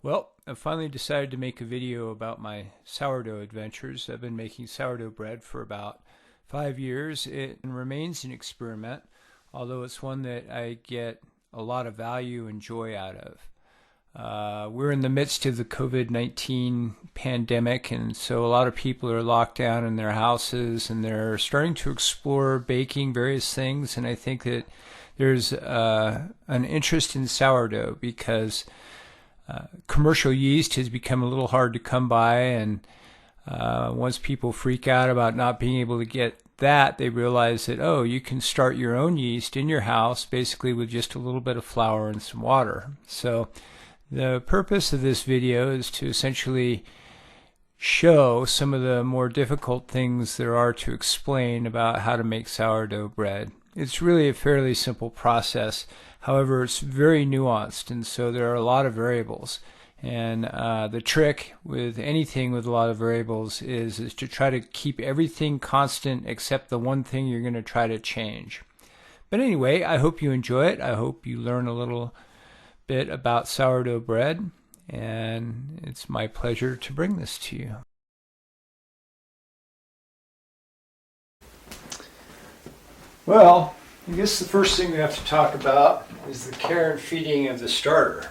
Well, I finally decided to make a video about my sourdough adventures. I've been making sourdough bread for about 5 years. It remains an experiment, although it's one that I get a lot of value and joy out of. We're in the midst of the COVID-19 pandemic, and so a lot of people are locked down in their houses, and they're starting to explore baking various things. And I think that there's an interest in sourdough because commercial yeast has become a little hard to come by, and once people freak out about not being able to get that, they realize that, oh, you can start your own yeast in your house basically with just a little bit of flour and some water. So the purpose of this video is to essentially show some of the more difficult things there are to explain about how to make sourdough bread. It's really a fairly simple process. However, it's very nuanced, and so there are a lot of variables. And the trick with anything with a lot of variables is to try to keep everything constant except the one thing you're going to try to change. But anyway, I hope you enjoy it. I hope you learn a little bit about sourdough bread, and it's my pleasure to bring this to you. Well, I guess the first thing we have to talk about is the care and feeding of the starter.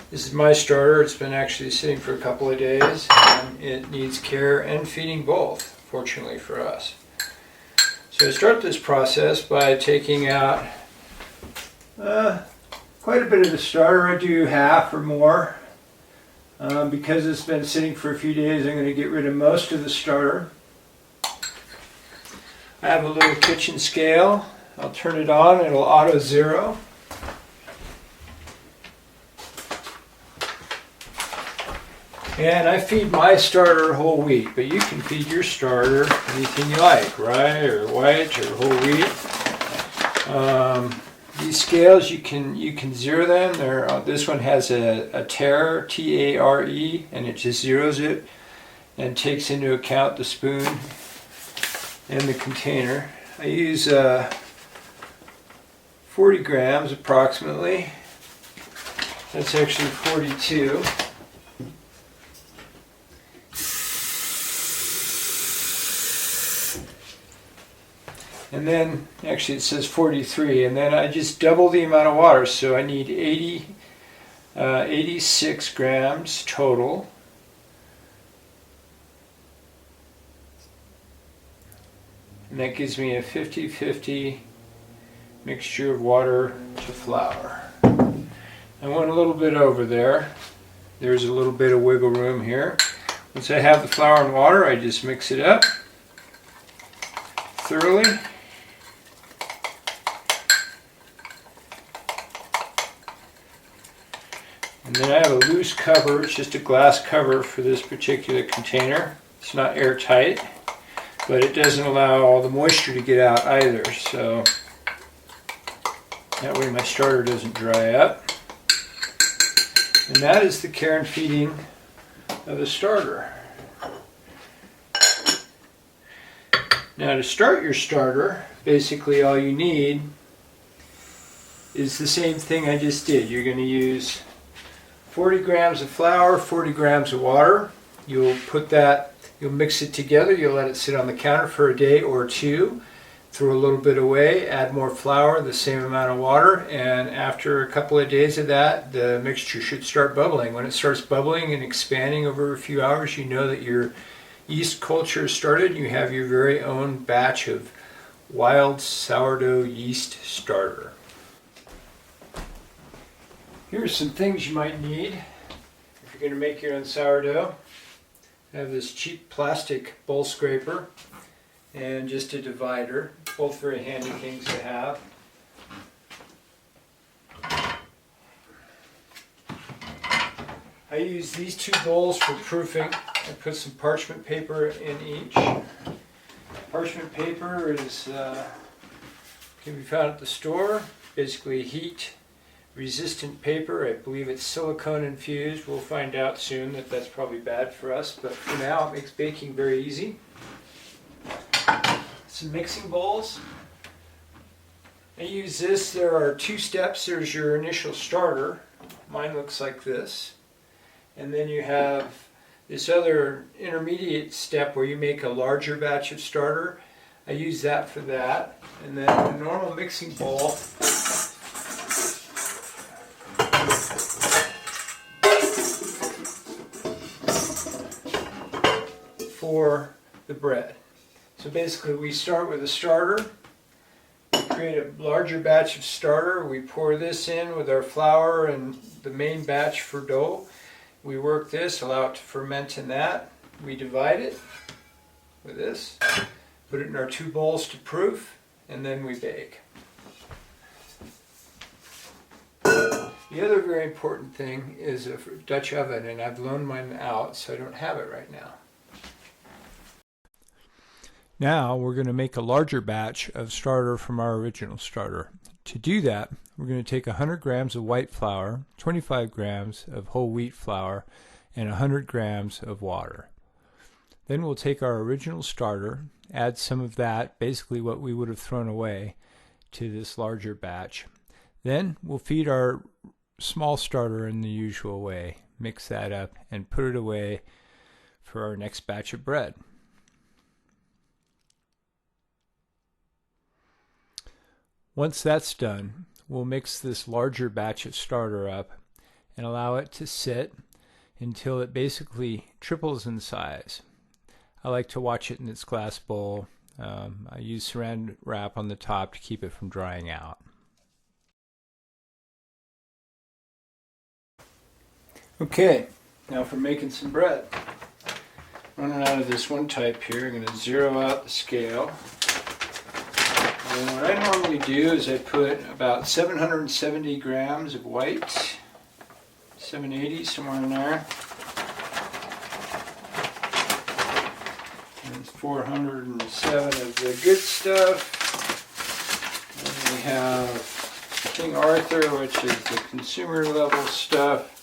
This is my starter. It's been actually sitting for a couple of days, and it needs care and feeding both, fortunately for us. So I start this process by taking out quite a bit of the starter. I do half or more. Because it's been sitting for a few days, I'm going to get rid of most of the starter. I have a little kitchen scale. I'll turn it on. It'll auto zero. And I feed my starter whole wheat, but you can feed your starter anything you like, rye or white or whole wheat. These scales, you can zero them. This one has a tare, T-A-R-E, and it just zeroes it and takes into account the spoon and the container. I use 40 grams approximately. That's actually 42. And then, actually it says 43, and then I just double the amount of water, so I need 86 grams total. And that gives me a 50-50 mixture of water to flour. I went a little bit over there. There's a little bit of wiggle room here. Once I have the flour and water, I just mix it up thoroughly. And then I have a loose cover. It's just a glass cover for this particular container. It's not airtight, but it doesn't allow all the moisture to get out either, so that way my starter doesn't dry up. And that is the care and feeding of the starter. Now, to start your starter, basically all you need is the same thing I just did. You're going to use 40 grams of flour, 40 grams of water. You'll mix it together. You'll let it sit on the counter for a day or two. Throw a little bit away, add more flour, the same amount of water, and after a couple of days of that, the mixture should start bubbling. When it starts bubbling and expanding over a few hours, you know that your yeast culture has started. You have your very own batch of wild sourdough yeast starter. Here are some things you might need if you're going to make your own sourdough. I have this cheap plastic bowl scraper and just a divider, both very handy things to have. I use these two bowls for proofing. I put some parchment paper in each. Parchment paper can be found at the store. Basically heat resistant paper. I believe it's silicone infused. We'll find out soon that that's probably bad for us, but for now it makes baking very easy. Some mixing bowls. I use this. There are two steps. There's your initial starter. Mine looks like this. And then you have this other intermediate step where you make a larger batch of starter. I use that for that. And then a normal mixing bowl for the bread. So basically we start with a starter, we create a larger batch of starter, we pour this in with our flour and the main batch for dough. We work this, allow it to ferment in that. We divide it with this, put it in our 2 bowls to proof, and then we bake. The other very important thing is a Dutch oven, and I've loaned mine out, so I don't have it right now. Now we're going to make a larger batch of starter from our original starter. To do that, we're going to take 100 grams of white flour, 25 grams of whole wheat flour, and 100 grams of water. Then we'll take our original starter, add some of that, basically what we would have thrown away, to this larger batch. Then we'll feed our small starter in the usual way, mix that up, and put it away for our next batch of bread. Once that's done, we'll mix this larger batch of starter up and allow it to sit until it basically triples in size. I like to watch it in its glass bowl. I use saran wrap on the top to keep it from drying out. Okay, now for making some bread. Running out of this one type here, I'm going to zero out the scale. And what I normally do is I put about 770 grams of white, 780, somewhere in there, and 407 of the good stuff. And we have King Arthur, which is the consumer level stuff.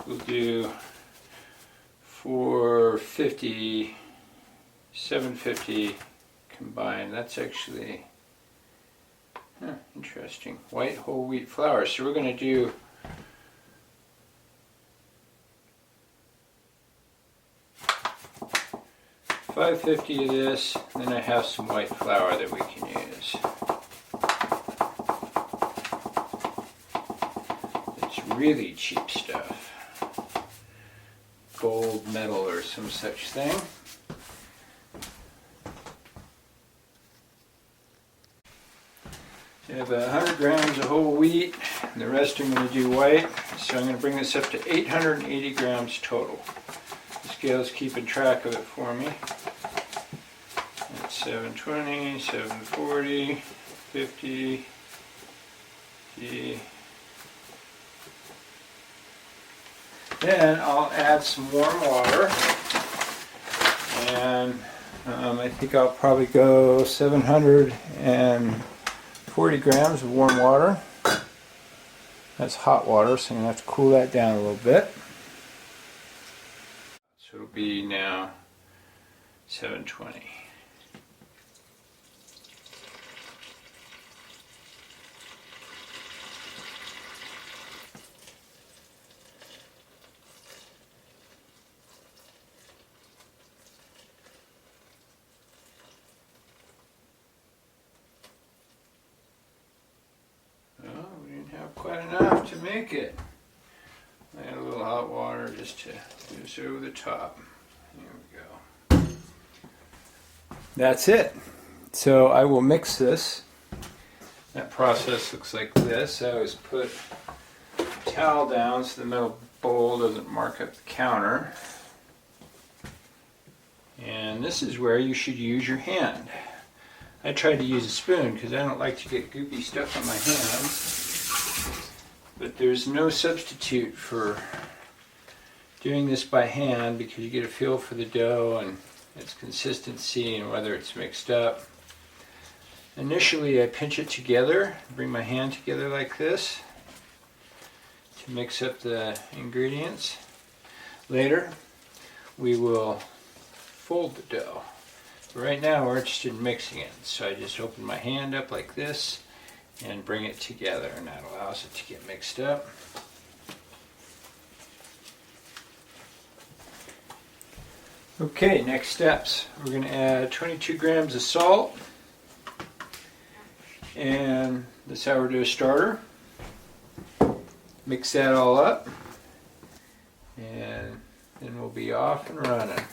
We'll do 450, 750 combined. That's actually interesting. White whole wheat flour. So we're going to do $550 of this, and then I have some white flour that we can use. It's really cheap stuff. Gold, metal, or some such thing. I have 100 grams of whole wheat, and the rest I'm going to do white. So I'm going to bring this up to 880 grams total. The scale's keeping track of it for me. That's 720, 740, 50, Then I'll add some warm water, and I think I'll probably go 740 grams of warm water. That's hot water, so I'm going to have to cool that down a little bit. So it'll be now 720. Quite enough to make it. Add a little hot water just to do this over the top. There we go. That's it. So I will mix this. That process looks like this. I always put a towel down so the metal bowl doesn't mark up the counter. And this is where you should use your hand. I tried to use a spoon because I don't like to get goopy stuff on my hands. But there's no substitute for doing this by hand because you get a feel for the dough and its consistency and whether it's mixed up. Initially I pinch it together, bring my hand together like this to mix up the ingredients. Later we will fold the dough. Right now we're interested in mixing it, so I just open my hand up like this and bring it together, and that allows it to get mixed up. Okay, next steps. We're going to add 22 grams of salt and the sourdough starter. Mix that all up, and then we'll be off and running. At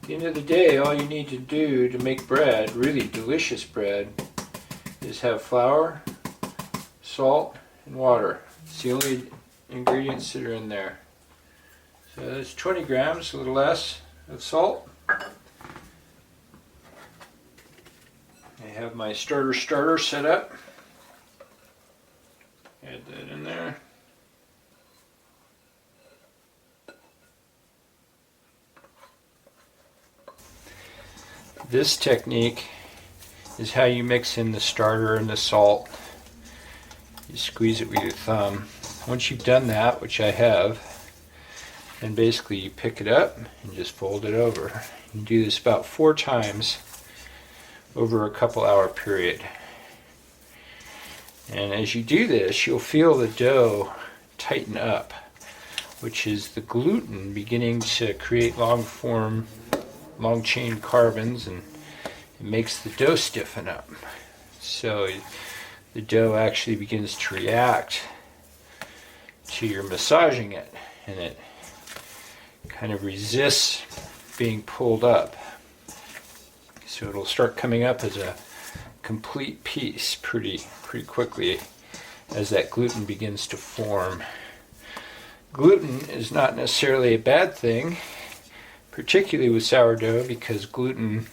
the end of the day, all you need to do to make bread, really delicious bread, is have flour, salt, and water. It's the only ingredients that are in there. So that's 20 grams, a little less, of salt. I have my starter set up. Add that in there. This technique is how you mix in the starter and the salt. You squeeze it with your thumb. Once you've done that, which I have, then basically you pick it up and just fold it over. You do this about 4 times over a couple hour period. And as you do this, you'll feel the dough tighten up, which is the gluten beginning to create long chain carbons, and it makes the dough stiffen up. So the dough actually begins to react to your massaging it, and it kind of resists being pulled up. So it'll start coming up as a complete piece pretty quickly as that gluten begins to form. Gluten is not necessarily a bad thing, particularly with sourdough, because gluten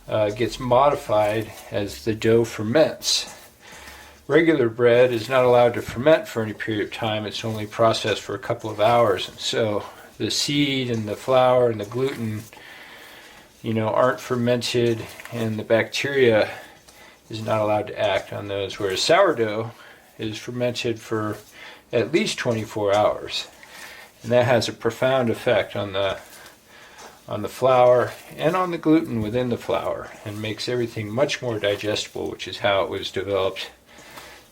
gets modified as the dough ferments. Regular bread is not allowed to ferment for any period of time. It's only processed for a couple of hours. And so the seed and the flour and the gluten, aren't fermented, and the bacteria is not allowed to act on those, whereas sourdough is fermented for at least 24 hours. And that has a profound effect on the flour and on the gluten within the flour, and makes everything much more digestible, which is how it was developed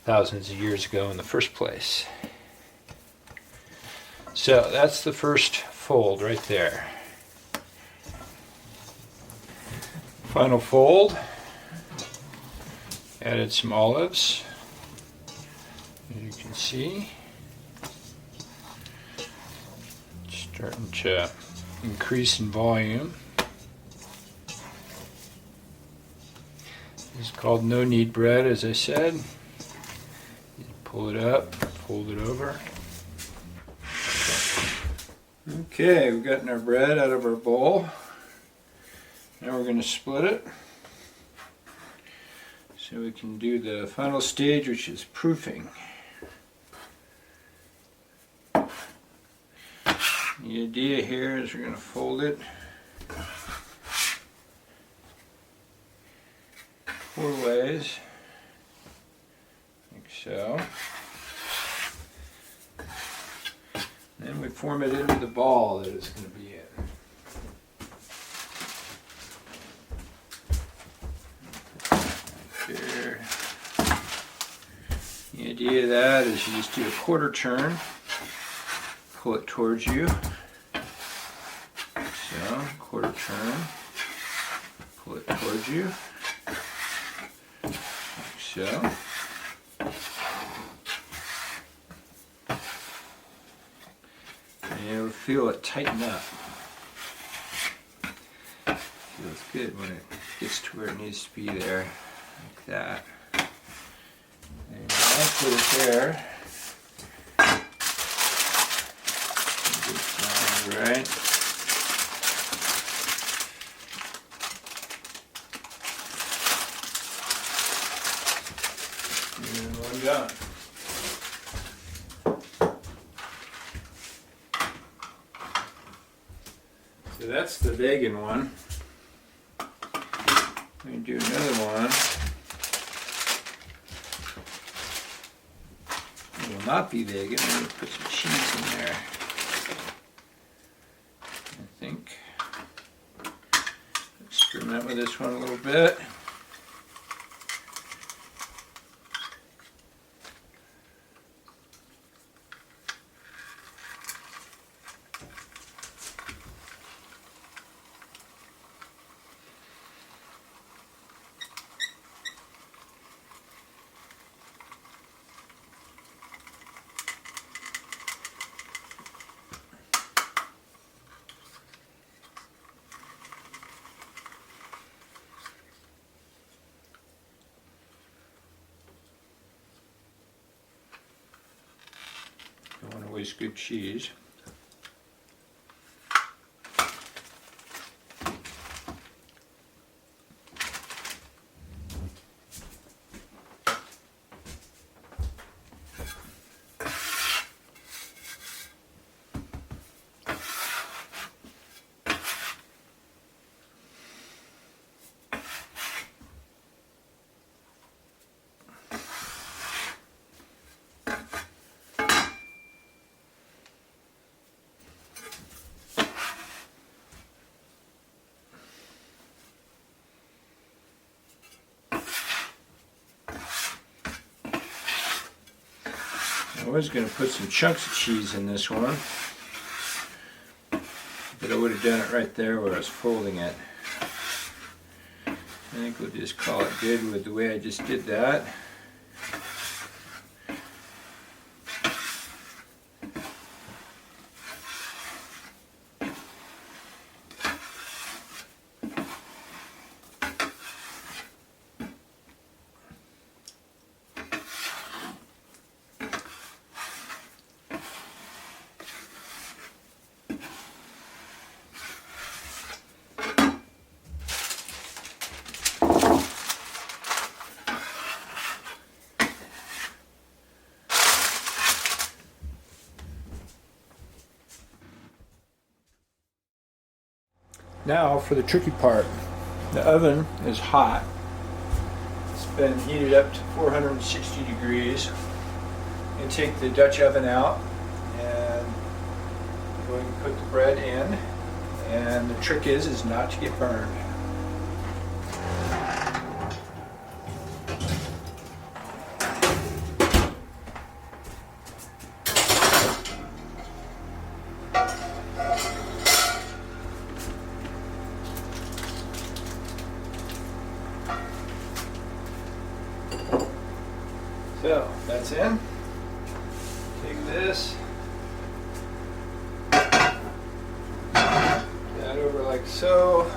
thousands of years ago in the first place. So that's the first fold right there. Final fold. Added some olives, as you can see. Starting to increase in volume. It's called no knead bread, as I said. You pull it up, fold it over. Okay, we've gotten our bread out of our bowl. Now we're going to split it so we can do the final stage, which is proofing. The idea here is we're going to fold it 4 ways, like so. Then we form it into the ball that it's going to be in. There. The idea of that is you just do a quarter turn, pull it towards you. So, quarter turn, pull it towards you. Like so. And you'll feel it tighten up. Feels good when it gets to where it needs to be there, like that. And I'll put it there. Right. And one done. So that's the vegan one. Let me do another one. It will not be vegan. I'm going to put some cheese in there. I think. Experiment with this one a little bit. always good cheese. I was going to put some chunks of cheese in this one, but I would have done it right there where I was folding it. I think we'll just call it good with the way I just did that. Now for the tricky part. The oven is hot. It's been heated up to 460 degrees. And take the Dutch oven out and I'm going to put the bread in. And the trick is not to get burned. So that's in. Take this, that over like so.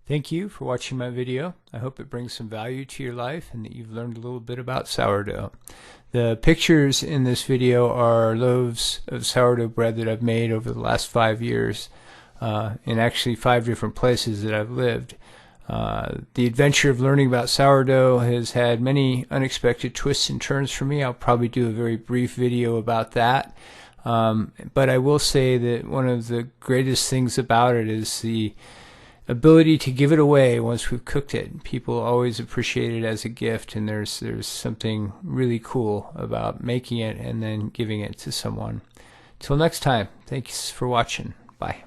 Thank you for watching my video. I hope it brings some value to your life and that you've learned a little bit about sourdough. The pictures in this video are loaves of sourdough bread that I've made over the last 5 years in actually 5 different places that I've lived. The adventure of learning about sourdough has had many unexpected twists and turns for me. I'll probably do a very brief video about that. But I will say that one of the greatest things about it is the ability to give it away once we've cooked it. People always appreciate it as a gift, and there's something really cool about making it and then giving it to someone. Till next time, thanks for watching. Bye.